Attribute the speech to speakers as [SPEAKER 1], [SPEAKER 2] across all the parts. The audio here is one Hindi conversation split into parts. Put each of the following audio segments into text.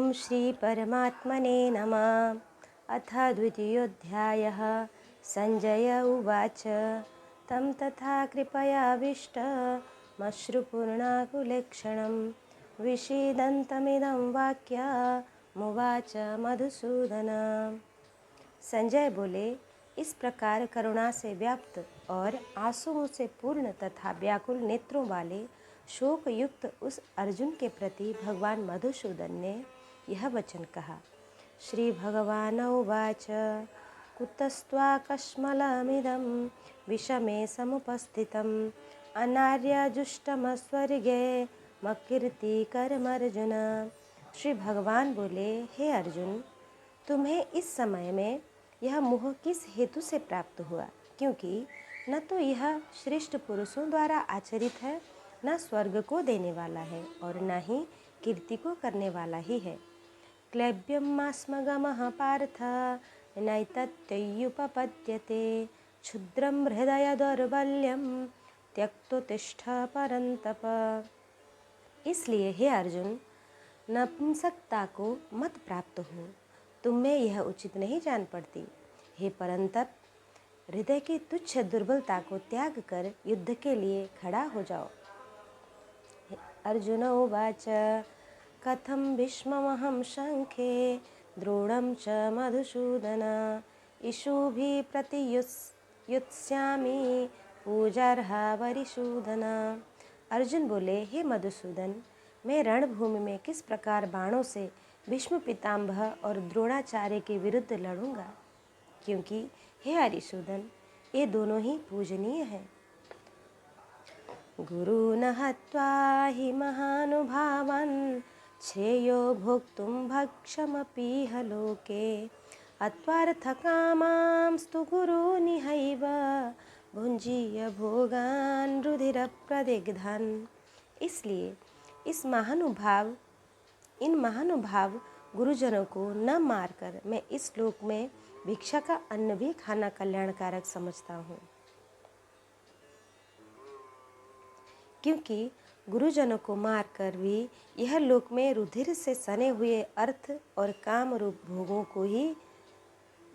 [SPEAKER 1] ओम श्री परमात्मने नमः। अथ द्वितीयोऽध्यायः। संजय उवाच तं तथा कृपयाविष्टमश्रुपूर्णाकुलेक्षणं विषीदन्तमिदं वाक्यमुवाच मधुसूदन। संजय बोले, इस प्रकार करुणा से व्याप्त और आंसुओं से पूर्ण तथा व्याकुल नेत्रों वाले शोक युक्त उस अर्जुन के प्रति भगवान मधुसूदन ने यह वचन कहा। श्री भगवान उवाच कुतस्त्वाकस्मलमिदं विषमे समुपस्थितम् अनार्यजुष्टमस्वर्गे मकीर्तिकरमर्जुन। श्री भगवान बोले, हे अर्जुन, तुम्हें इस समय में यह मोह किस हेतु से प्राप्त हुआ? क्योंकि न तो यह श्रेष्ठ पुरुषों द्वारा आचरित है, न स्वर्ग को देने वाला है और न ही कीर्ति को करने वाला ही है। क्लैब्यमास्मगमः पार्थ नैतत्तयुपपद्यते क्षुद्रं हृदय दौर्बल्यं त्यक्तोत्तिष्ठ परन्तप। इसलिए हे अर्जुन, नपुंसकता को मत प्राप्त हो, तुम में यह उचित नहीं जान पड़ती। हे परंतप, हृदय की तुच्छ दुर्बलता को त्याग कर युद्ध के लिए खड़ा हो जाओ। अर्जुन उवाच कथं भीष्ममहं शंखे द्रोणं च मधुसूदन इषुभिः प्रतियुत्स्यामि पूजार्हा वरिसूदन। अर्जुन बोले, हे मधुसूदन, मैं रणभूमि में किस प्रकार बाणों से भीष्म पितामह और द्रोणाचार्य के विरुद्ध लड़ूंगा? क्योंकि हे हरिसूदन, ये दोनों ही पूजनीय हैं। गुरून् हत्वा हि महानुभावान् श्रेयो भोक्तुं भक्षमपीह लोके अत्वार्थकामांस्तु गुरूनिहैव भुञ्जीय भोगान् रुधिरप्रदिग्धान्। इसलिए इन महानुभाव गुरुजनों को न मारकर मैं इस लोक में भिक्षा का अन्न भी खाना कल्याणकारक समझता हूँ। क्योंकि गुरुजनों को मारकर भी यह लोक में रुधिर से सने हुए अर्थ और काम रूप भोगों को ही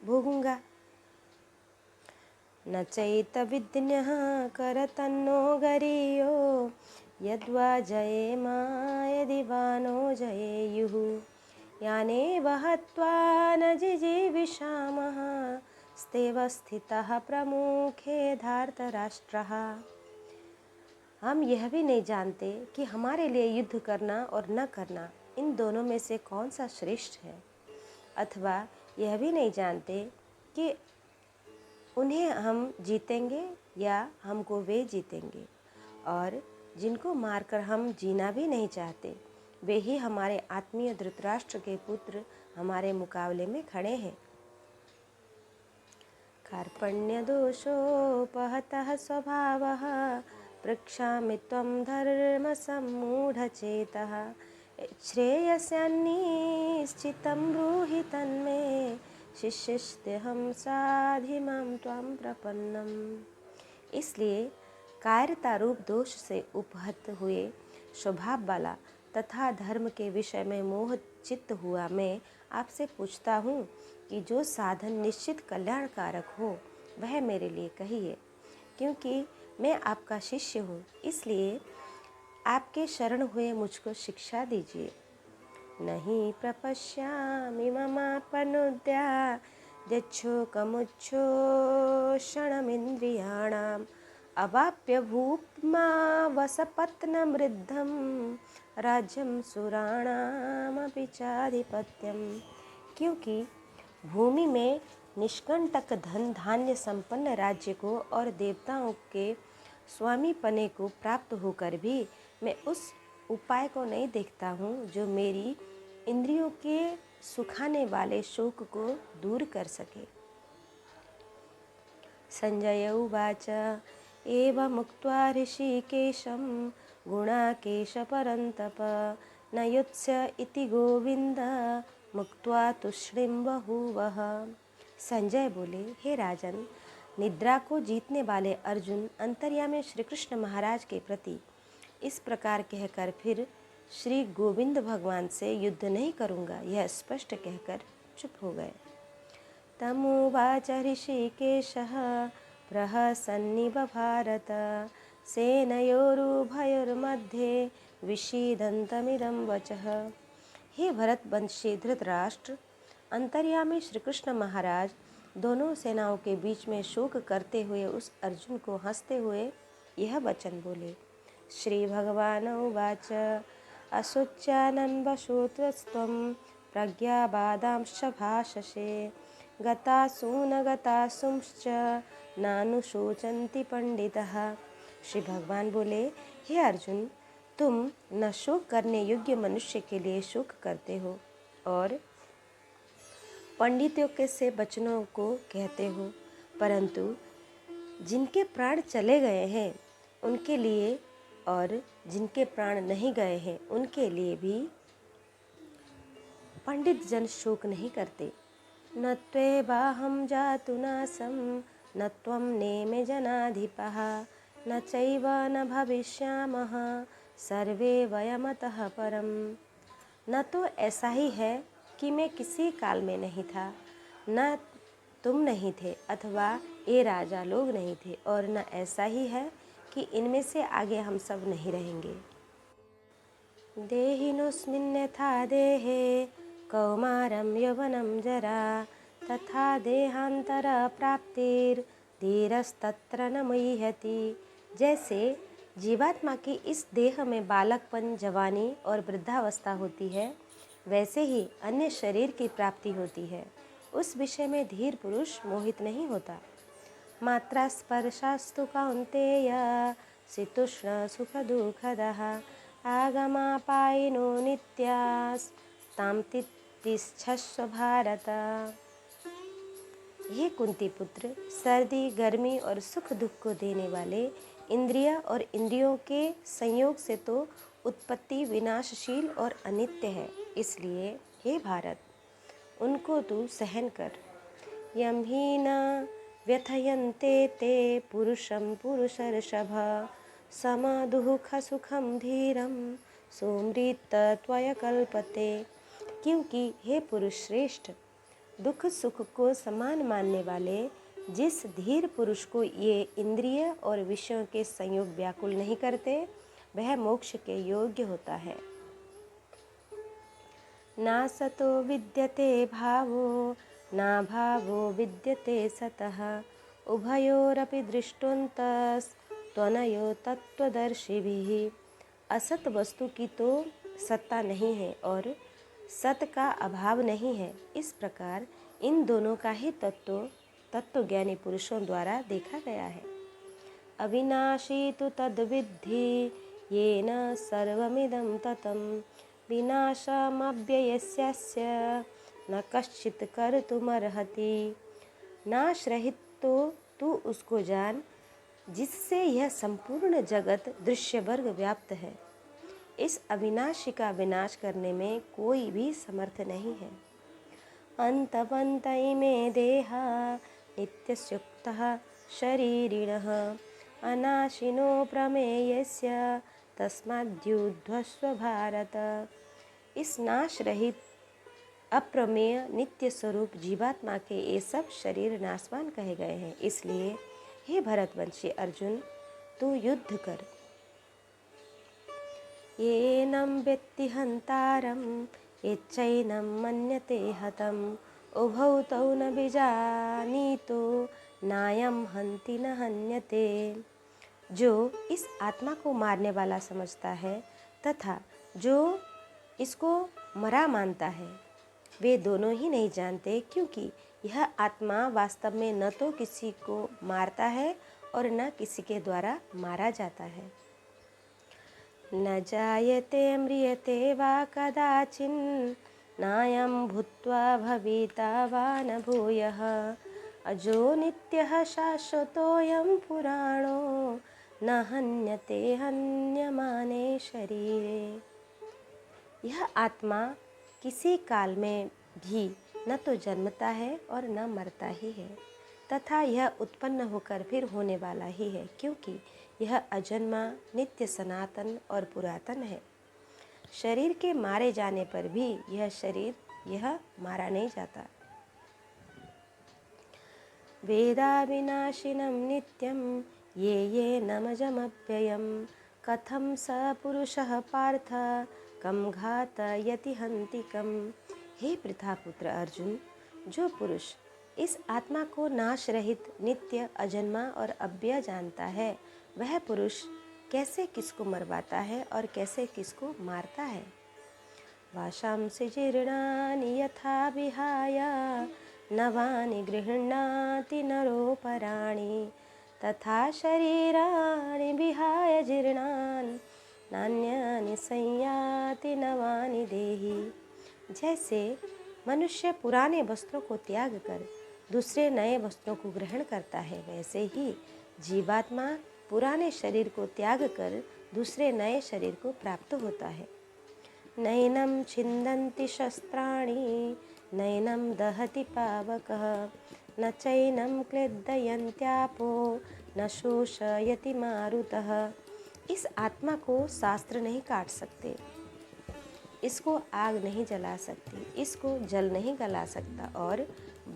[SPEAKER 1] भोगूंगा। न चैतविद्यः करतन्नो गरीयो यद्वा जयेमा यदि वा नो जयेयुः यानेव हत्वा न जिजीविषामः स्तेव स्थितः प्रमुखे धार्तराष्ट्रः। हम यह भी नहीं जानते कि हमारे लिए युद्ध करना और न करना, इन दोनों में से कौन सा श्रेष्ठ है, अथवा यह भी नहीं जानते कि उन्हें हम जीतेंगे या हमको वे जीतेंगे। और जिनको मारकर हम जीना भी नहीं चाहते, वे ही हमारे आत्मीय धृतराष्ट्र के पुत्र हमारे मुकाबले में खड़े हैं। कार्पण्यदोषोपहतः स्वभावः पृच्छामि त्वं धर्मसम्मूढचेतः श्रेयस्यान्निश्चितं ब्रूहि तन्मे शिष्यस्तेऽहं साधिमां त्वां प्रपन्नम्। इसलिए कायरता रूप दोष से उपहत हुए स्वभाव वाला तथा धर्म के विषय में मोह चित्त हुआ मैं आपसे पूछता हूँ कि जो साधन निश्चित कल्याणकारक हो वह मेरे लिए कहिए। क्योंकि मैं आपका शिष्य हूँ, इसलिए आपके शरण हुए मुझको शिक्षा दीजिए। नहीं प्रपश्यामि ममापनुद्या यच्छोकमुच्छोषणमिन्द्रियाणाम् अवाप्य भूप्मा वसपत्नमृद्धं राज्यं सुराणामपि चाधिपत्यम्। क्योंकि भूमि में निष्कंटक धन धान्य संपन्न राज्य को और देवताओं के स्वामी पने को प्राप्त होकर भी मैं उस उपाय को नहीं देखता हूँ जो मेरी इंद्रियों के सुखाने वाले शोक को दूर कर सके। संजय उवाच एवमुक्त्वा ऋषिकेशं गुणाकेश परन्तप न युत्स्य इति गोविंद मुक्त्वा तुष्णीं बभूवः। संजय बोले, हे राजन, निद्रा को जीतने वाले अर्जुन अंतर्यामी श्री कृष्ण महाराज के प्रति इस प्रकार कहकर फिर श्री गोविंद भगवान से युद्ध नहीं करूँगा, यह स्पष्ट कहकर चुप हो गए। तमुवाच ऋषिकेशः प्रहसन्निव भारत सेनयोरुभयोर्मध्ये विषीदन्तमिदं वचः। हे भरतवंशी धृतराष्ट्र, अंतर्यामी श्री कृष्ण महाराज दोनों सेनाओं के बीच में शोक करते हुए उस अर्जुन को हंसते हुए यह वचन बोले। श्री भगवान उवाच अशोच्यानन्वशोत्रस्त्वं प्रज्ञावादांश्च भाषसे गतासून गतासुंश्च नानुशोचन्ति पंडितः। श्री भगवान बोले, हे अर्जुन, तुम न शोक करने योग्य मनुष्य के लिए शोक करते हो और पंडितों के से वचनों को कहते हो, परंतु जिनके प्राण चले गए हैं उनके लिए और जिनके प्राण नहीं गए हैं उनके लिए भी पंडित जन शोक नहीं करते। न त्वेवाहं जातु नासं न त्वं नेमे जनाधिपः न चैव न भविष्यामः सर्वे वयमतः परम। न तो ऐसा ही है कि मैं किसी काल में नहीं था, न तुम नहीं थे अथवा ये राजा लोग नहीं थे, और न ऐसा ही है कि इनमें से आगे हम सब नहीं रहेंगे। देहिनोऽस्मिन् यथा देहे कौमारं यौवनं जरा तथा देहांतर प्राप्तिर्धीरस्तत्र न मुह्यति। जैसे जीवात्मा की इस देह में बालकपन, जवानी और वृद्धावस्था होती है, वैसे ही अन्य शरीर की प्राप्ति होती है। उस विषय में धीर पुरुष मोहित नहीं होता। मात्रा स्पर्शास्तु कौन्तेय शीतोष्ण सुख दुःखदः आगमापायिनो नित्यास्तां तिष्ठस्व भारत। ये कुंती पुत्र, सर्दी, गर्मी और सुख दुख को देने वाले इंद्रिय और इंद्रियों के संयोग से तो उत्पत्ति विनाशशील और अनित्य है, इसलिए हे भारत उनको तू सहन कर। यम ही न व्यथयन्ते ते पुरुषं पुरुषर्षभ समदुःख सुखम धीरम सोमृत त्वय कल्पते। क्योंकि हे पुरुष श्रेष्ठ, दुख सुख को समान मानने वाले जिस धीर पुरुष को ये इंद्रिय और विषयों के संयोग व्याकुल नहीं करते, वह मोक्ष के योग्य होता है। ना सतो विद्यते भावो ना भावो विद्यते सतः उभयोरपि दृष्टोन्तस्त्वनयो तत्त्वदर्शिभिः। असत वस्तु की तो सत्ता नहीं है और सत का अभाव नहीं है। इस प्रकार इन दोनों का ही तत्वज्ञानी पुरुषों द्वारा देखा गया है। अविनाशी तु तद्विद्धि येन सर्वमिदं ततं विनाशमव्ययस्यस्य न कश्चित् कर्तुमर्हति। नाश रहित तो तू उसको जान जिससे यह संपूर्ण जगत दृश्य वर्ग व्याप्त है। इस अविनाशी का विनाश करने में कोई भी समर्थ नहीं है। अंतवन्त इमे देहा नित्यस्युक्तः शरीरिणः अनाशिनो प्रमेयस्य तस्माद्युध्वस्व भारत। इस नाश रहित अप्रमेय नित्य स्वरूप जीवात्मा के ये सब शरीर नाशवान कहे गए हैं, इसलिए हे भरतवंशी अर्जुन तू युद्ध कर। येनं वेत्ति हन्तारं यच्चैनं मन्यते हतम् उभौ तौ न विजानीतो नायं हन्ति न हन्यते। जो इस आत्मा को मारने वाला समझता है तथा जो इसको मरा मानता है, वे दोनों ही नहीं जानते, क्योंकि यह आत्मा वास्तव में न तो किसी को मारता है और न किसी के द्वारा मारा जाता है। न जायते म्रियते वा कदाचिन् नायं भूत्वा भविता वा न भूयः अजो नित्यः शाश्वतोऽयं पुराणो न हन्यते हन्यमाने शरीरे। यह आत्मा किसी काल में भी न तो जन्मता है और न मरता ही है, तथा यह उत्पन्न होकर फिर होने वाला ही है, क्योंकि यह अजन्मा, नित्य, सनातन और पुरातन है। शरीर के मारे जाने पर भी यह मारा नहीं जाता। वेदाविनाशिनं नित्यं ये ये नमजमव्ययं कथं स पुरुषः पार्थ कं घातयति हन्तिकम्। हे पृथापुत्र अर्जुन, जो पुरुष इस आत्मा को नाश रहित, नित्य, अजन्मा और अव्यय जानता है, वह पुरुष कैसे किसको मरवाता है और कैसे किसको मारता है। वाशांसि जीर्णानि यथा विहाय नवानि गृह्णाति नरोपराणि तथा शरीराणि विहाय जीर्णानि नान्यानि संयाति नवानि देहि। जैसे मनुष्य पुराने वस्त्रों को त्याग कर दूसरे नए वस्त्रों को ग्रहण करता है, वैसे ही जीवात्मा पुराने शरीर को त्याग कर दूसरे नए शरीर को प्राप्त होता है। नैनं छिन्दन्ति शस्त्राणि नैनं दहति पावकः न चैनं क्लेदयन्त्यापो न शोषयति मारुतः। इस आत्मा को शास्त्र नहीं काट सकते, इसको आग नहीं जला सकती, इसको जल नहीं गला सकता और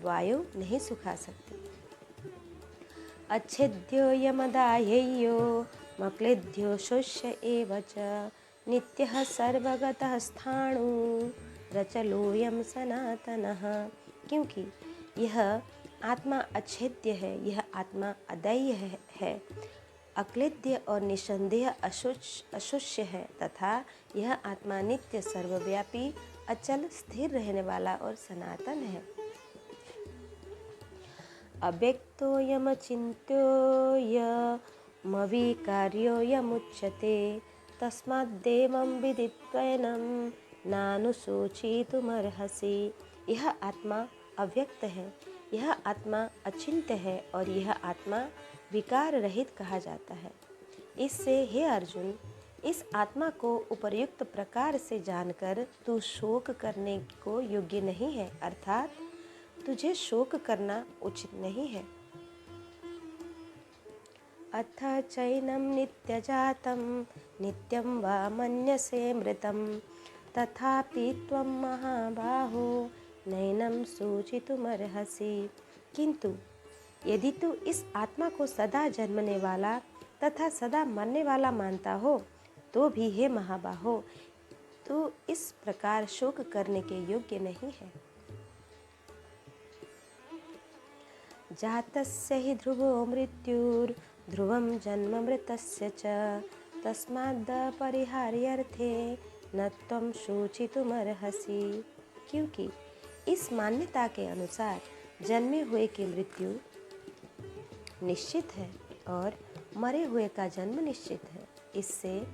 [SPEAKER 1] वायु नहीं सुखा सकती। अच्छेद्यो यमदाह्ययो मक्लेद्यो शोष्य एव च नित्यः सर्वगतः स्थाणु रचलोऽयं सनातनः। क्योंकि यह आत्मा अछेद्य है, यह आत्मा अदैह्य है, अक्लेद्य और निसंदेह अशुष्य है तथा यह आत्मा नित्य, सर्वव्यापी, अचल, स्थिर रहने वाला और सनातन है। अव्यक्तोऽयमचिन्त्योऽयमविकार्योऽयमुच्यते तस्माद्देवं विदित्वैनं नानुशोचितुमर्हसि। यह आत्मा अव्यक्त है, यह आत्मा अचिंत्य है और यह आत्मा विकार रहित कहा जाता है। इससे हे अर्जुन, इस आत्मा को उपर्युक्त प्रकार से जानकर तू शोक करने को योग्य नहीं है, अर्थात तुझे शोक करना उचित नहीं है। अथ चैनं नित्यजातं नित्यं वा मन्यसे मृतं तथापि त्वं महाबाहो नैनं शोचितुमर्हसि। किंतु यदि तू इस आत्मा को सदा जन्मने वाला तथा सदा मरने वाला मानता हो, तो भी हे महाबाहो, तू इस प्रकार शोक करने के योग्य नहीं है। जातस्य हि ध्रुवो मृत्युर्ध्रुवं जन्म मृतस्य च तस्मादपरिहार्यर्थे न त्वं शोचितुमर्हसि। क्योंकि इस मान्यता के अनुसार जन्मे हुए की मृत्यु निश्चित है और मरे हुए का जन्म निश्चित है। इससे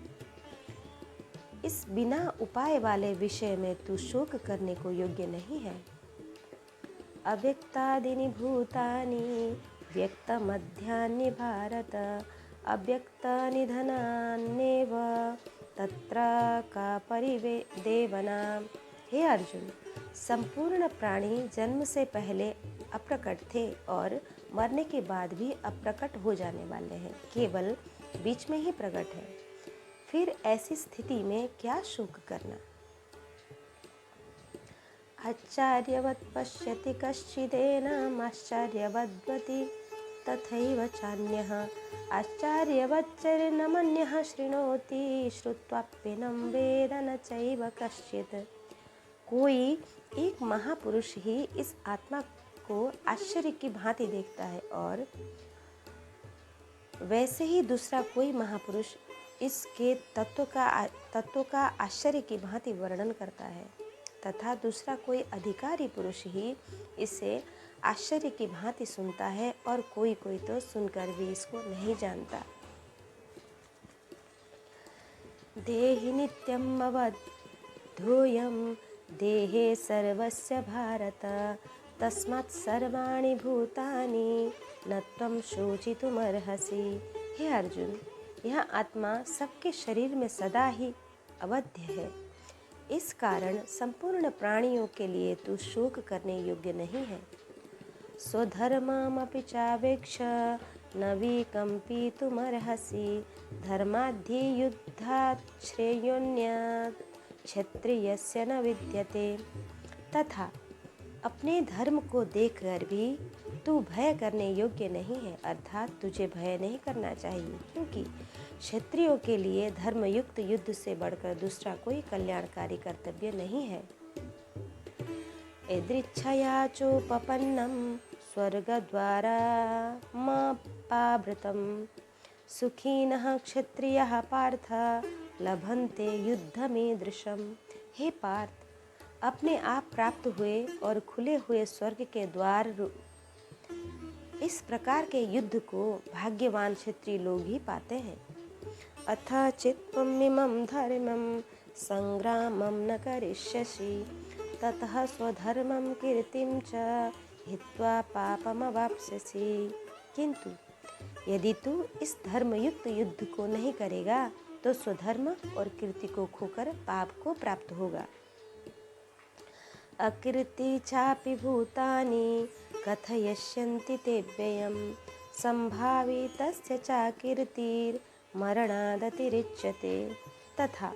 [SPEAKER 1] इस बिना उपाय वाले विषय में तू शोक करने को योग्य नहीं है। अव्यक्तादीनि भूतानि व्यक्तमध्यानि भारत अव्यक्तनिधनान्येव तत्र का परिदेवना। हे अर्जुन, संपूर्ण प्राणी जन्म से पहले अप्रकट थे और मरने के बाद भी अप्रकट हो जाने वाले हैं, केवल बीच में ही प्रकट है। फिर ऐसी स्थिति में क्या शोक करना। आचार्यवत् पश्यति कश्चिदेनमाश्चर्यवद्वति तथैव चान्यः आश्चर्यवच्चरिणमन्यः शृणोति श्रुत्वाप्येनं वेद न चैव कश्चित्। कोई एक महापुरुष ही इस आत्मा को आश्चर्य की भांति देखता है और वैसे ही दूसरा कोई महापुरुष इसके तत्व का आश्चर्य की भांति वर्णन करता है तथा दूसरा कोई अधिकारी पुरुष ही इसे आश्चर्य की भांति सुनता है और कोई कोई तो सुनकर भी इसको नहीं जानता। देहि नित्यम् अवधूयं देहे सर्वस्य भारत तस्मात् सर्वाणि भूतानि न त्वं शोचितुमर्हसि। हे अर्जुन, यह आत्मा सबके शरीर में सदा ही अवध्य है, इस कारण संपूर्ण प्राणियों के लिए तू शोक करने योग्य नहीं है। स्वधर्ममपि चावेक्ष न विकम्पितुमर्हसि धर्माद्धियुद्धात् श्रेयोऽन्यत् क्षत्रियस्य न विद्यते। तथा अपने धर्म को देखकर भी तू भय करने योग्य नहीं है, अर्थात तुझे भय नहीं करना चाहिए, क्योंकि क्षत्रियों के लिए धर्मयुक्त युद्ध से बढ़कर दूसरा कोई कल्याणकारी कर्तव्य नहीं है। यदृच्छया चोपपन्नं स्वर्गद्वारमपावृतं सुखिनः क्षत्रियः पार्थ लभन्ते युद्धमीदृशम्। हे पार्थ, अपने आप प्राप्त हुए और खुले हुए स्वर्ग के द्वार इस प्रकार के युद्ध को भाग्यवान क्षत्रिय लोग ही पाते हैं। अथ चित्तमिमं धर्मं संग्रामं न करिष्यसि ततः स्वधर्मं कीर्तिं च हित्वा पापमवाप्स्यसि। किंतु यदि तू इस धर्मयुक्त युद्ध को नहीं करेगा तो स्वधर्म और कीर्ति को खोकर पाप को प्राप्त होगा। अकीर्ति चापि भूतानि कथयिष्यन्ति ते व्ययं संभावितस्य च कीर्तिर्मरणादतिरिच्यते। तथा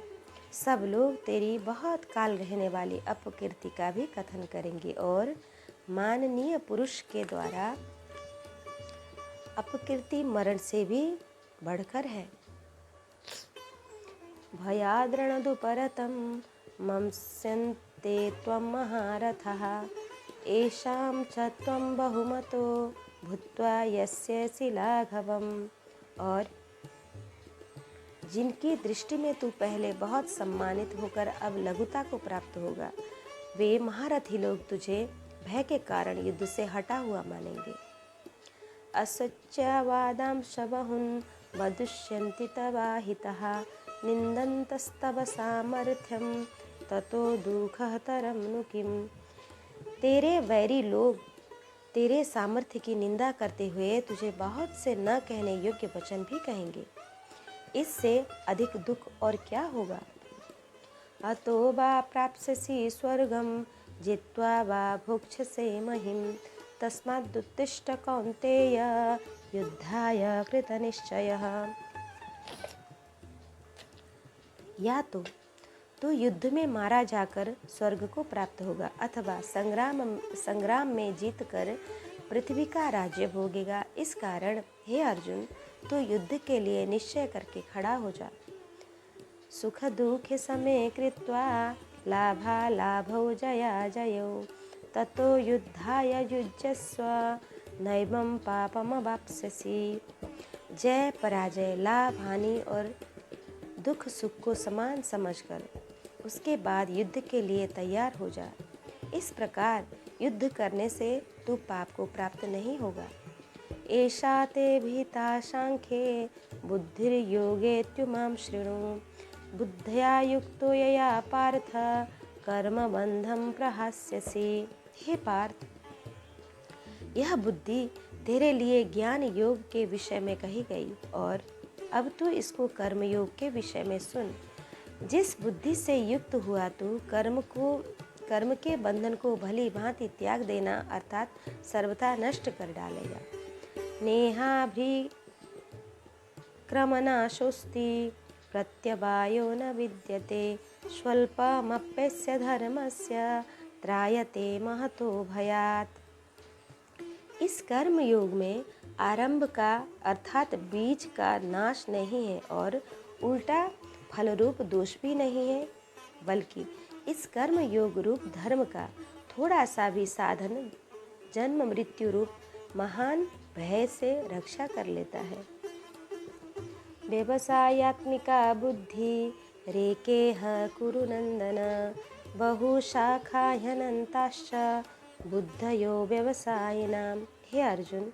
[SPEAKER 1] सब लोग तेरी बहुत काल रहने वाली अपकीर्ति का भी कथन करेंगे और माननीय पुरुष के द्वारा अपकीर्ति मरण से भी बढ़कर है। भयाद्रणदुपरतं मंस्यन्ते त्वं महारथः येषां च त्वं बहुमतो भूत्वा यस्यसि लाघवम्। और जिनकी दृष्टि में तू पहले बहुत सम्मानित होकर अब लघुता को प्राप्त होगा, वे महारथी लोग तुझे भय के कारण युद्ध से हटा हुआ मानेंगे। असच्यवादांश बहुन् वदुष्यन्ति तवाहितः निन्दन्तस्तव सामर्थ्यं ततो दुःखतरं नु किम्। तेरे वैरी लोग तेरे सामर्थ्य की निंदा करते हुए तुझे बहुत से न कहने योग्य वचन भी कहेंगे, इससे अधिक दुख और क्या होगा। अतो वा प्राप्स्यसि स्वर्गं जित्वा वा भोक्ष्यसे महिं तस्मादुत्तिष्ठ कौन्तेय युद्धाय कृतनिश्चयः। या तो तू युद्ध में मारा जाकर स्वर्ग को प्राप्त होगा अथवा संग्राम में जीतकर पृथ्वी का राज्य भोगेगा। इस कारण हे अर्जुन, तू युद्ध के लिए निश्चय करके खड़ा हो जा। सुख दुख समय कृत्वा लाभालाभौ जया जयौ ततो युद्धाय युज्यस्व नैवं पापमवाप्स्यसि। जय पराजय, लाभ हानि और दुख सुख को समान समझकर उसके बाद युद्ध के लिए तैयार हो जा। इस प्रकार युद्ध करने से तू पाप को प्राप्त नहीं होगा। एषा ते भीता सांख्ये बुद्धिर्योगे त्युमां शृणु बुद्धया युक्तो यया पार्थ कर्मबन्धं प्रहास्यसि। हे पार्थ, यह बुद्धि तेरे लिए ज्ञान योग के विषय में कही गई और अब तू इसको कर्मयोग के विषय में सुन। जिस बुद्धि से युक्त हुआ तू कर्म कर्म के बंधन को भली भांति त्याग देना अर्थात सर्वथा नष्ट कर डालेगा। नेहाभिक्रमनाशोस्ति प्रत्यवायो न विद्यते स्वल्पमप्यस्य धर्मस्य त्रायते महतो भयात्। इस कर्म योग में आरंभ का अर्थात बीज का नाश नहीं है और उल्टा फल रूप दोष भी नहीं है, बल्कि इस कर्म योग रूप धर्म का थोड़ा सा भी साधन जन्म मृत्यु रूप महान भय से रक्षा कर लेता है। व्यवसायात्मिका बुद्धि रेकेह कुरु नंदन बहुशाखा ह्यनन्ताश्च बुद्धयो व्यवसायिनां। हे अर्जुन,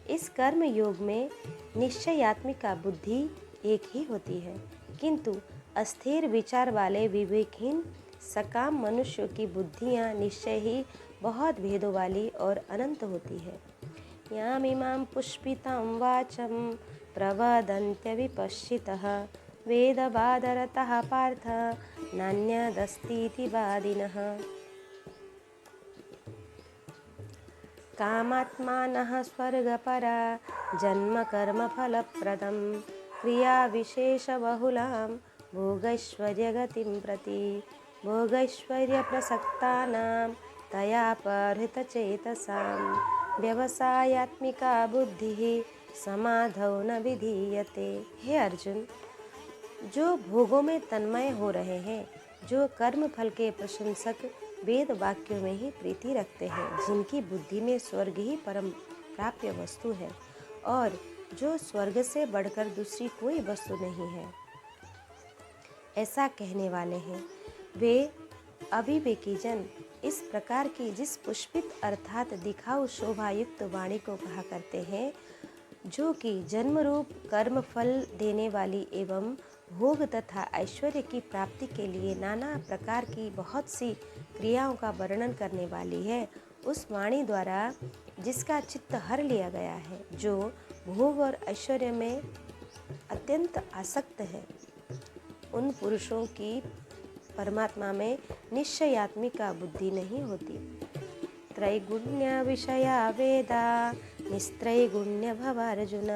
[SPEAKER 1] इस कर्म योग में निश्चयात्मिका बुद्धि एक ही होती है, किंतु अस्थिर विचार वाले विवेकहीन सकाम मनुष्यों की बुद्धियाँ निश्चय ही बहुत भेदों वाली और अनंत होती है। यामिमां पुष्पितां वाचं प्रवदन्त्य विपश्चितः वेदवादरतः पार्थ नान्यदस्तीति वादिनः। कामात्मानः स्वर्गपरा जन्म कर्म फलप्रदं क्रिया विशेष बहुलां भोगैश्वर्यगतिं प्रति भोगैश्वर्यप्रसक्तानां तयापहृतचेतसां व्यवसायात्मिका बुद्धिः समाधौ न विधीयते। हे अर्जुन, जो भोगों में तन्मय हो रहे हैं, जो कर्म फल के प्रशंसक वेद वाक्यों में ही प्रीति रखते हैं, जिनकी बुद्धि में स्वर्ग ही परम प्राप्य वस्तु है और जो स्वर्ग से बढ़कर दूसरी कोई वस्तु नहीं है, ऐसा कहने वाले हैं, वे अविवेकी जन इस प्रकार की जिस पुष्पित अर्थात दिखाऊ शोभायुक्त वाणी को कहा करते हैं, जो कि जन्म रूप कर्म फल देने वाली एवं भोग तथा ऐश्वर्य की प्राप्ति के लिए नाना प्रकार की बहुत सी क्रियाओं का वर्णन करने वाली है, उस वाणी द्वारा जिसका चित्त हर लिया गया है, जो भोग और ऐश्वर्य में अत्यंत आसक्त है, उन पुरुषों की परमात्मा में निश्चयात्मिका बुद्धि नहीं होती। त्रैगुण्य विषया वेदा निस्त्रैगुण्य भवार्जुन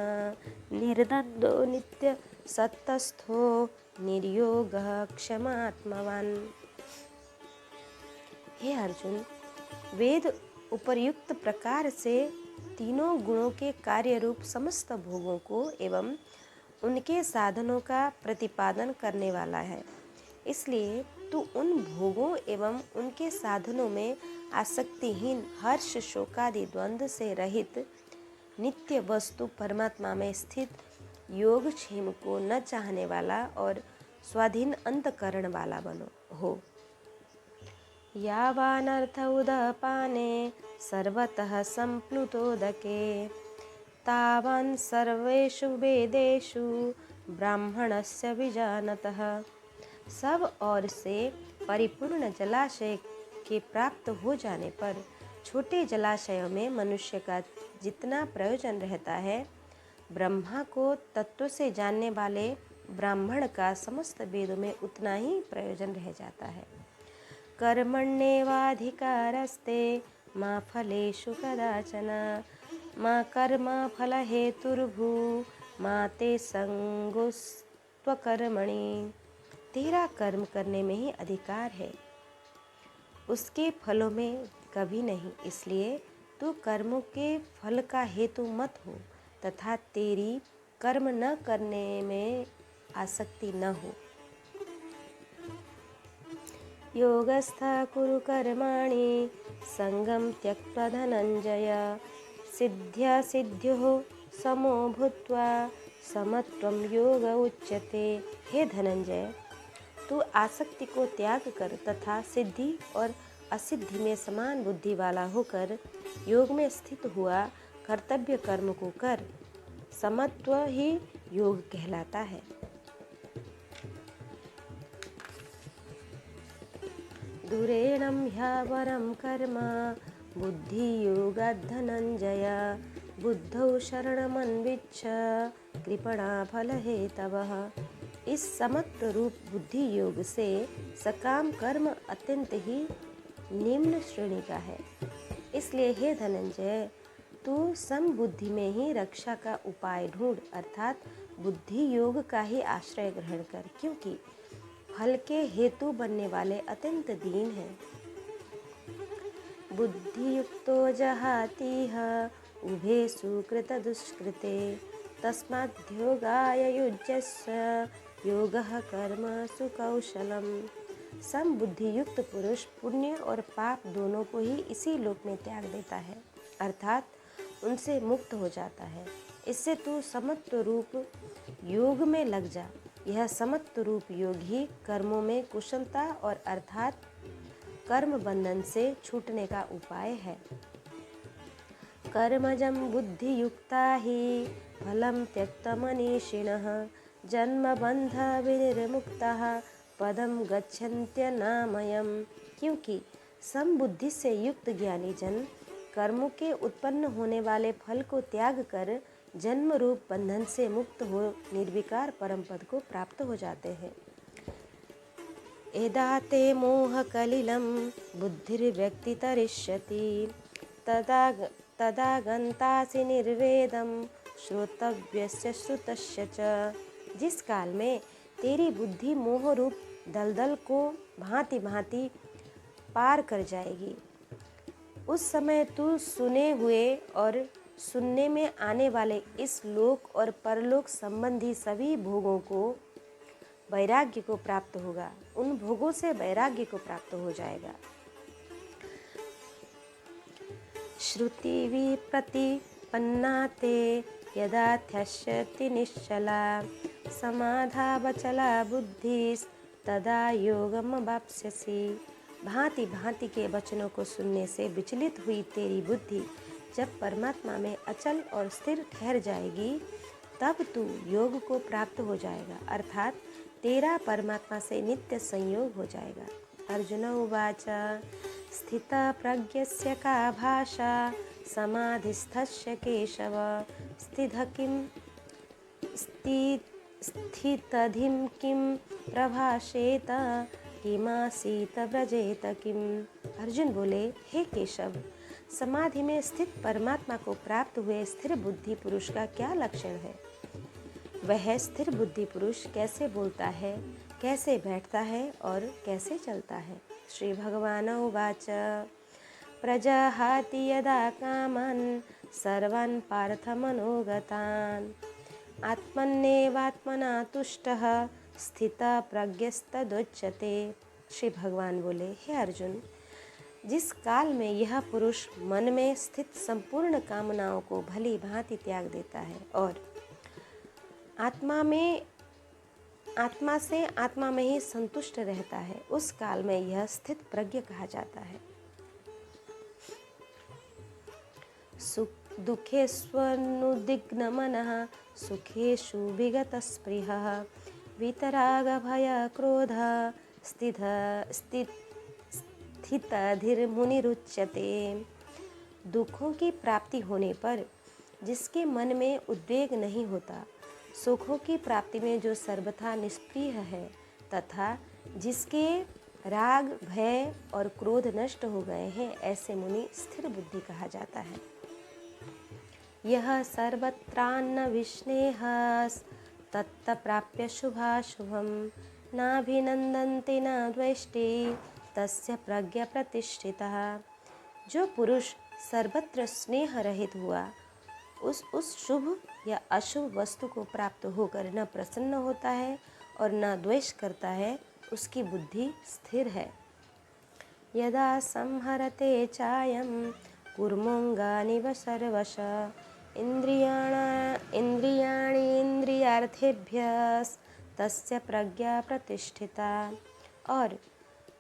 [SPEAKER 1] निर्द्वंद्वो नित्य सत्तस्थो निर्योगः क्षमात्मवान्। हे अर्जुन, वेद उपर्युक्त प्रकार से तीनों गुणों के कार्य रूप समस्त भोगों को एवं उनके साधनों का प्रतिपादन करने वाला है। इसलिए तू उन भोगों एवं उनके साधनों में आसक्तिहीन हर्ष शोकादि द्वंद्व से रहित नित्य वस्तु परमात्मा में स्थित योगक्षेम को न चाहने वाला और स्वाधीन अंतकरण वाला बनो हो। यावानर्थ उदपाने सर्वतः संप्लुतोदके तावान् सर्वेषु वेदेषु ब्राह्मणस्य विजानतः। सब ओर से परिपूर्ण जलाशय के प्राप्त हो जाने पर छोटे जलाशयों में मनुष्य का जितना प्रयोजन रहता है, ब्रह्मा को तत्व से जानने वाले ब्राह्मण का समस्त वेदों में उतना ही प्रयोजन रह जाता है। कर्मण्येवाधिकारस्ते मा फलेषु कदाचन मा कर्म फलहेतुर्भू मा ते संगोस्त्वकर्मणि। तेरा कर्म करने में ही अधिकार है, उसके फलों में कभी नहीं। इसलिए तू कर्मों के फल का हेतु मत हो तथा तेरी कर्म न करने में आसक्ति न हो। योगस्थ कुरु कर्माणि संगम त्यक्त्वा धनंजय सिद्ध्या सिद्ध्योः समो भूत्वा समत्वं योग उच्यते। हे धनंजय, तू आसक्ति को त्याग कर तथा सिद्धि और असिद्धि में समान बुद्धि वाला होकर योग में स्थित हुआ कर्तव्य कर्म को कर। समत्व ही योग कहलाता है। दुरेणं ह्यावरं कर्म बुद्धि योगात् धनंजय बुद्धौ शरणमन्विच्छ कृपणा फलहेतवः। इस समत्व रूप बुद्धि योग से सकाम कर्म अत्यंत ही निम्न श्रेणी का है। इसलिए हे धनंजय, तू समबुद्धि में ही रक्षा का उपाय ढूंढ, अर्थात बुद्धि योग का ही आश्रय ग्रहण कर, क्योंकि फल के हेतु बनने वाले अत्यंत दीन हैं। बुद्धियुक्तो जहातीह उभे सुकृत दुष्कृते तस्माद्योगाय युज्यस्य योगः कर्म सुकौशलम। समबुद्धि युक्त पुरुष पुण्य और पाप दोनों को ही इसी लोक में त्याग देता है, अर्थात उनसे मुक्त हो जाता है। इससे तू समत्व रूप योग में लग जा। यह समत्व रूप योग ही कर्मों में कुशलता और अर्थात कर्म बंधन से छूटने का उपाय है। कर्मजं बुद्धियुक्ता ही फलं त्यक्त्वा मनीषिणः जन्मबंध विनिर्मुक्तः पदम गच्छन्त्यनामयम्। क्योंकि समबुद्धि से युक्त ज्ञानी जन कर्मों के उत्पन्न होने वाले फल को त्याग कर जन्म रूप बंधन से मुक्त हो निर्विकार परम पद को प्राप्त हो जाते हैं। एदाते मोह कलिलं बुद्धिर्व्यक्तितरिष्यति तदा गन्तासि निर्वेदं श्रोतव्यस्य श्रुतस्य च। जिस काल में तेरी बुद्धि मोह रूप दलदल को भांति भांति पार कर जाएगी। उस समय तू सुने हुए और सुनने में आने वाले इस लोक और परलोक संबंधी सभी भोगों को वैराग्य को प्राप्त होगा। उन भोगों से वैराग्य को प्राप्त हो जाएगा। श्रुति विप्रतिपन्ना ते यदा ध्यस्यति निश्चला समाधावचला बुद्धिस्तदा योगमवाप्स्यसि। भांति भांति के वचनों को सुनने से विचलित हुई तेरी बुद्धि जब परमात्मा में अचल और स्थिर ठहर जाएगी तब तू योग को प्राप्त हो जाएगा, अर्थात तेरा परमात्मा से नित्य संयोग हो जाएगा। अर्जुन उवाच स्थितप्रज्ञस्य का भाषा समाधिस्थस्य केशव स्थितधिं किं प्रभाषेत किमासीत व्रजेत किम। अर्जुन बोले, हे केशव, समाधि में स्थित परमात्मा को प्राप्त हुए स्थिर बुद्धि पुरुष का क्या लक्षण है? वह स्थिर बुद्धि पुरुष कैसे बोलता है, कैसे बैठता है और कैसे चलता है? श्री भगवान उवाच प्रजहाति यदा कामान् सर्वान् पार्थमनोगतान् आत्मन्नेवात्मना तुष्टः स्थितप्रज्ञस्तदुच्यते। श्री भगवान बोले, हे अर्जुन, जिस काल में यह पुरुष मन में स्थित संपूर्ण कामनाओं को भली भांति त्याग देता है और आत्मा से आत्मा में ही संतुष्ट रहता है, उस काल में यह स्थित प्रज्ञ कहा जाता है। दुःखेष्वनुद्विग्न मनः सुखेषु विगत स्पृहः वीतराग भय क्रोध स्थितधीर्मुनिरुच्यते। दुखों की प्राप्ति होने पर जिसके मन में उद्वेग नहीं होता, सुखों की प्राप्ति में जो सर्वथा निष्प्रिय है तथा जिसके राग भय और क्रोध नष्ट हो गए हैं, ऐसे मुनि स्थिर बुद्धि कहा जाता है। यह सर्वत्रान्न विस्नेहस् तत्प्राप्य शुभाशुभं नाभिनन्दन्ति न द्वेष्टि तस्य प्रज्ञा प्रतिष्ठितः। जो पुरुष सर्वत्र स्नेह रहित हुआ, उस शुभ या अशुभ वस्तु को प्राप्त होकर न प्रसन्न होता है और न द्वेष करता है, उसकी बुद्धि स्थिर है। यदा संहरते चायं कूर्मोऽङ्गानिव सर्वशः इन्द्रियाणि इन्द्रियार्थेभ्यस्तस्य प्रज्ञा प्रतिष्ठिता। और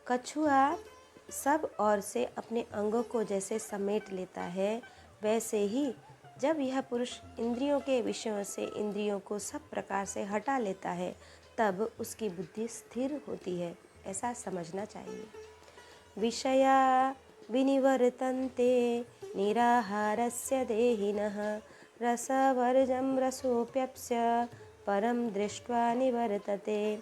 [SPEAKER 1] कछुआ सब ओर से अपने अंगों को जैसे समेट लेता है, वैसे ही जब यह पुरुष इंद्रियों के विषयों से इंद्रियों को सब प्रकार से हटा लेता है, तब उसकी बुद्धि स्थिर होती है, ऐसा समझना चाहिए। विषया विनिवर्तन्ते निराहारस्य देहिनः रसवर्जं रसोऽप्यप्स्य परम दृष्ट्वा निवर्तते।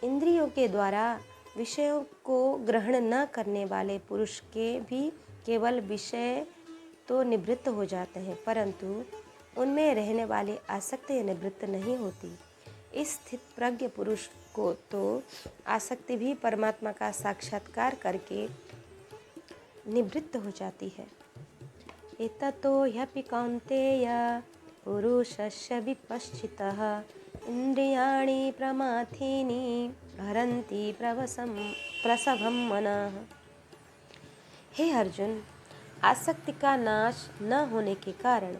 [SPEAKER 1] इंद्रियों के द्वारा विषयों को ग्रहण न करने वाले पुरुष के भी केवल विषय तो निवृत्त हो जाते हैं, परंतु उनमें रहने वाली आसक्ति निवृत्त नहीं होती। इस स्थित प्रज्ञ पुरुष को तो आसक्ति भी परमात्मा का साक्षात्कार करके निवृत्त हो जाती है। एततो ह्यपि कौन्तेय पुरुषस्य विपश्चितः इंद्रियाणि प्रमाथीनि हरन्ति प्रसभं मनः। हे अर्जुन, आसक्ति का नाश न होने के कारण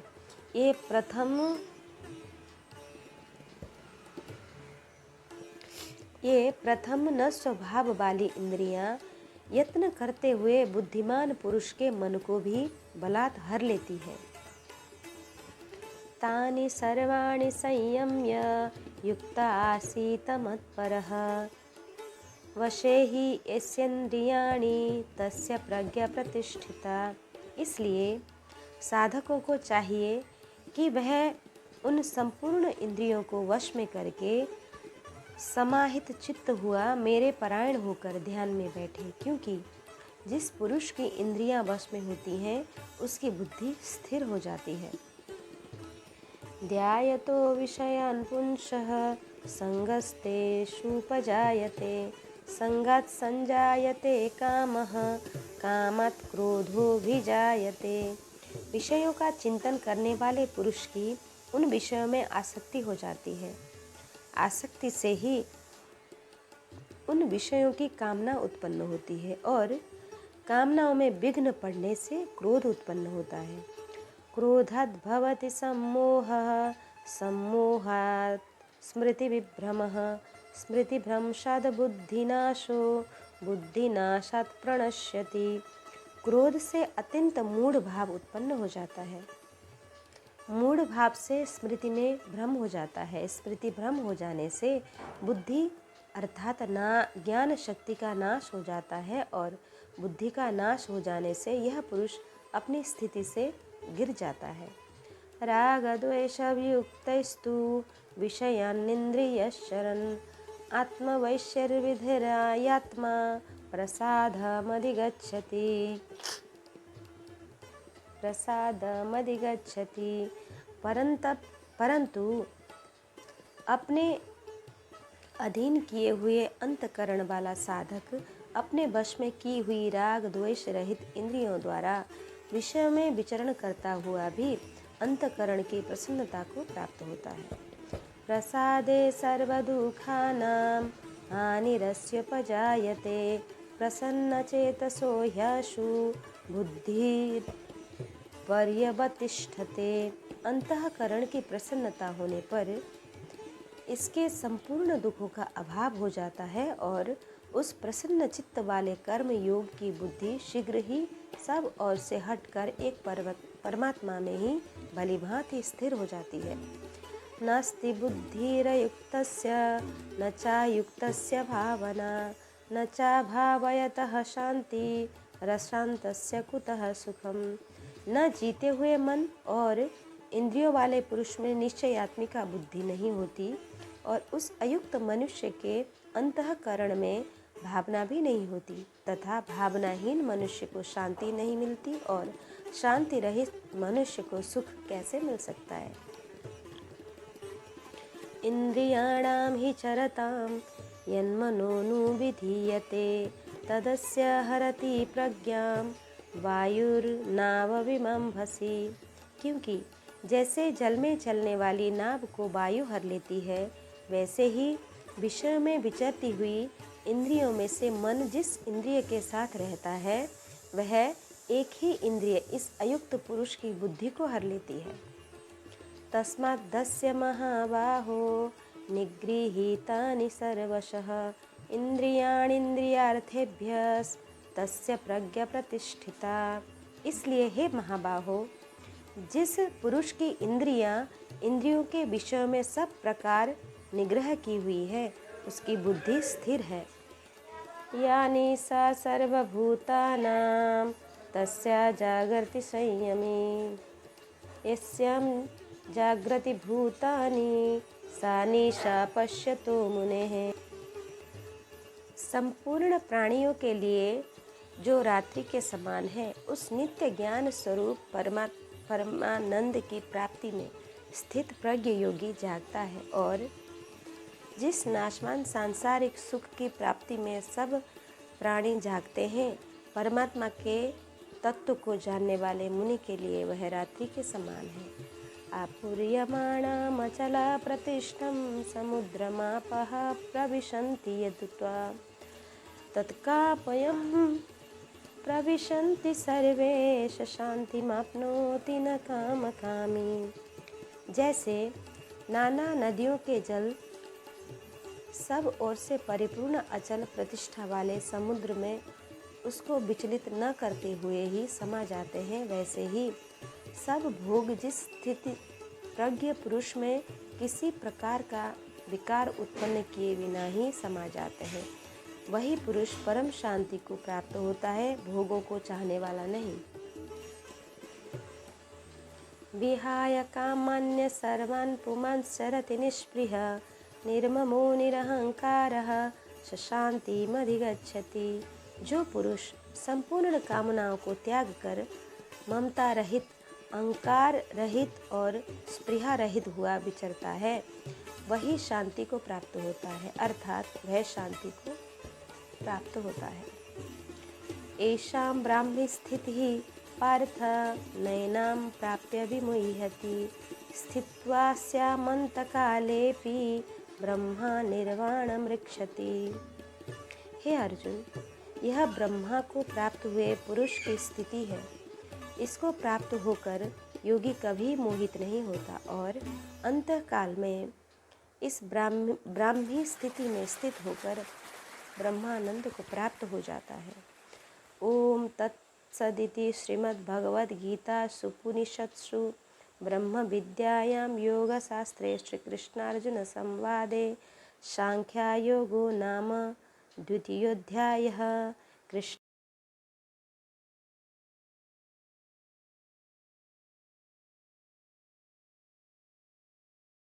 [SPEAKER 1] ये प्रथम न स्वभाव वाली इंद्रियां यत्न करते हुए बुद्धिमान पुरुष के मन को भी बलात् हर लेती है। तानि सर्वाणि संयम्य युक्त आसीत मत्परः वशे हि यस्येन्द्रियाणि तस्य प्रज्ञा प्रतिष्ठिता। इसलिए साधकों को चाहिए कि वह उन संपूर्ण इंद्रियों को वश में करके समाहित चित्त हुआ मेरे परायण होकर ध्यान में बैठे, क्योंकि जिस पुरुष की इंद्रियां वश में होती हैं उसकी बुद्धि स्थिर हो जाती है। ध्यायतो विषयान् पुंसः संगस्तेषुपजायते संगात् संजायते कामः कामात् क्रोधोऽभिजायते। विषयों का चिंतन करने वाले पुरुष की उन विषयों में आसक्ति हो जाती है। आसक्ति से ही उन विषयों की कामना उत्पन्न होती है और कामनाओं में विघ्न पड़ने से क्रोध उत्पन्न होता है। क्रोधाद् भवति सम्मोहः सम्मोहात् स्मृतिविभ्रमः स्मृतिभ्रंशात् बुद्धिनाशो बुद्धिनाशात् प्रणश्यति। क्रोध से अत्यंत मूढ़ भाव उत्पन्न हो जाता है। मूढ़ भाव से स्मृति में भ्रम हो जाता है। स्मृति भ्रम हो जाने से बुद्धि अर्थात ज्ञान शक्ति का नाश हो जाता है और बुद्धि का नाश हो जाने से यह पुरुष अपनी स्थिति से गिर जाता है। राग द्वेषयुक्तस्तु विषयानिन्द्रियश्चरन् आत्मवैश्यर्विधिरायात्मा प्रसादमधिगच्छति। परंतु अपने अधीन किए हुए अंतकरण वाला साधक अपने वश में की हुई राग द्वेष रहित इंद्रियों द्वारा विषय में विचरण करता हुआ भी अंतकरण की प्रसन्नता को प्राप्त होता है। प्रसादे सर्वदुःखानां हानिरस्योपजायते प्रसन्नचेतसो ह्याशु बुद्धिर्पर्यवतिष्ठते। अंतःकरण की प्रसन्नता होने पर इसके संपूर्ण दुखों का अभाव हो जाता है और उस प्रसन्न चित्त वाले कर्म योग की बुद्धि शीघ्र ही सब ओर से हटकर एक परमात्मा में ही भलीभांति स्थिर हो जाती है। नास्ति बुद्धिरयुक्तस्य न चायुक्तस्य भावना न चाभावयतः शांति रशान्तस्य कुतः सुखम। न जीते हुए मन और इंद्रियों वाले पुरुष में निश्चयात्मिका बुद्धि नहीं होती और उस अयुक्त मनुष्य के अंतःकरण में भावना भी नहीं होती तथा भावनाहीन मनुष्य को शांति नहीं मिलती और शांति रहित मनुष्य को सुख कैसे मिल सकता है। इंद्रियाणां हि चरतां यन्मनोनुविधीयते तदस्य हरति प्रज्ञां वायुर्नावविमंभसि। क्योंकि जैसे जल में चलने वाली नाव को वायु हर लेती है वैसे ही विषय में विचरती हुई इंद्रियों में से मन जिस इंद्रिय के साथ रहता है वह एक ही इंद्रिय इस अयुक्त पुरुष की बुद्धि को हर लेती है। तस्मात् दस्य महाबाहो निगृहीतानि सर्वशः इंद्रियाणीन्द्रियार्थेभ्यः तस्य प्रज्ञा प्रतिष्ठिता। इसलिए हे महाबाहो, जिस पुरुष की इंद्रियों के विषयों में सब प्रकार निग्रह की हुई है उसकी बुद्धि स्थिर है। यानि सा सर्वभूतानां तस्या जागर्ति संयमी यस्यां जागृति भूतानि सा निशा पश्यतो मुनेः। संपूर्ण प्राणियों के लिए जो रात्रि के समान है उस नित्य ज्ञान स्वरूप परमानंद की प्राप्ति में स्थित प्रज्ञ योगी जागता है और जिस नाशवान सांसारिक सुख की प्राप्ति में सब प्राणी जागते हैं परमात्मा के तत्व को जानने वाले मुनि के लिए वह रात्रि के समान है। आपूर्यमाणमचला प्रतिष्ठं समुद्रमापः प्रविशन्ति यदुत्वा तत्कापयं प्रविशन्ति सर्वे शान्तिमाप्नोति न कामकामी। जैसे नाना नदियों के जल सब ओर से परिपूर्ण अचल प्रतिष्ठा वाले समुद्र में उसको विचलित न करते हुए ही समा जाते हैं वैसे ही सब भोग जिस स्थिति प्रज्ञ पुरुष में किसी प्रकार का विकार उत्पन्न किए बिना ही समा जाते हैं वही पुरुष परम शांति को प्राप्त होता है, भोगों को चाहने वाला नहीं। विहाय कामान्य सर्वान् पुमांश्चरति निष्पृहः निर्ममो निरहंकारः शान्तिमधिगच्छति। जो पुरुष संपूर्ण कामनाओं को त्याग कर ममता रहित, अहंकार रहित और स्पृहा रहित हुआ विचरता है वही शांति को प्राप्त होता है, अर्थात वह शांति को प्राप्त होता है। एषां ब्राह्मी स्थितिः पार्थ नैनां प्राप्य विमुह्यति स्थित्वा स्यामन्तकालेऽपि ब्रह्मा निर्वाणमृक्षति। हे अर्जुन, यह ब्रह्मा को प्राप्त हुए पुरुष की स्थिति है। इसको प्राप्त होकर योगी कभी मोहित नहीं होता और अंतकाल में इस ब्राह्मी स्थिति में स्थित होकर ब्रह्मानंद को प्राप्त हो जाता है। ओम तत्सदिति श्रीमद्भगवद्गीतासु उपनिषत्सु ब्रह्म विद्यायां योगशास्त्रे श्रीकृष्णार्जुन संवादे सांख्ययोगो नाम द्वितीयोऽध्यायः। कृष्ण